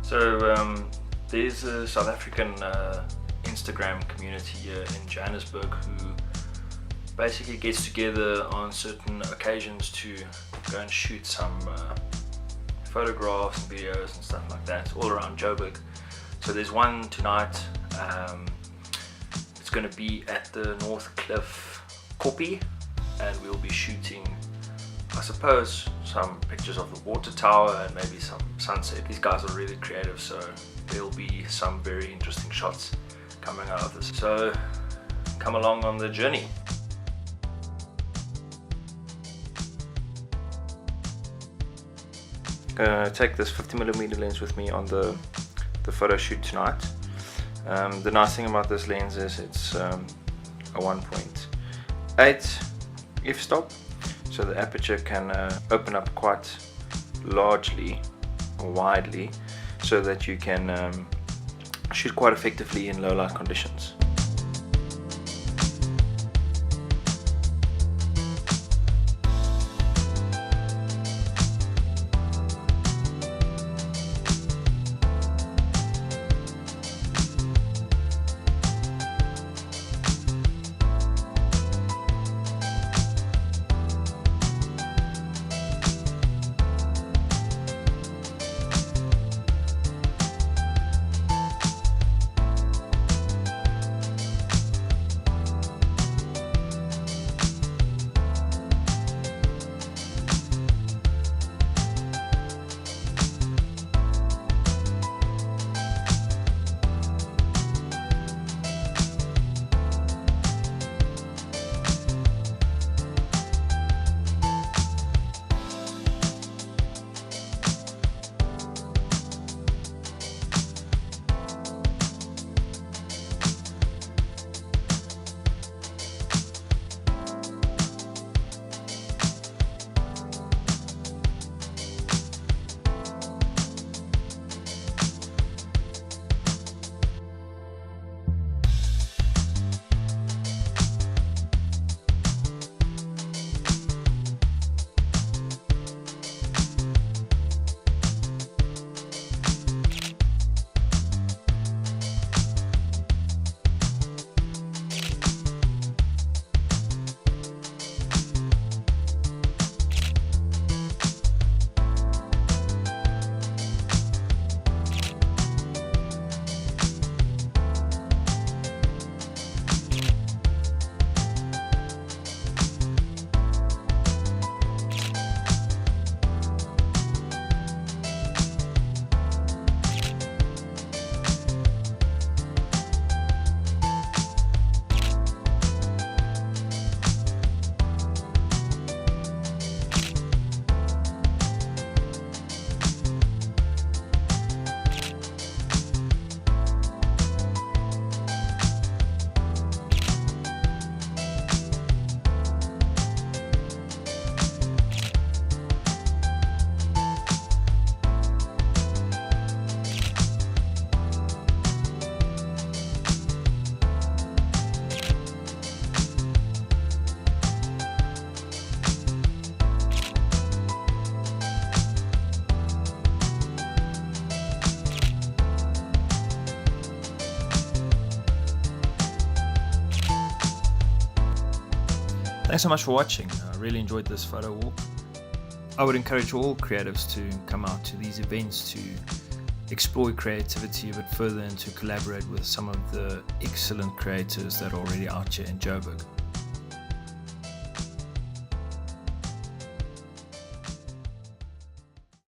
So there's a South African Instagram community here in Johannesburg who basically gets together on certain occasions to go and shoot some photographs and videos and stuff like that all around Joburg. So there's one tonight. It's going to be at the Northcliff koppie, and we'll be shooting, I suppose, some pictures of the water tower and maybe some sunset. These guys are really creative, so there'll be some very interesting shots coming out of this. So come along on the journey. I'm gonna take this 50mm lens with me on the photo shoot tonight. The nice thing about this lens is it's a 1.8 f-stop, so the aperture can open up quite largely or widely, so that you can shoot quite effectively in low light conditions. Thanks so much for watching. I really enjoyed this photo walk. I would encourage all creatives to come out to these events to explore creativity a bit further and to collaborate with some of the excellent creators that are already out here in Joburg.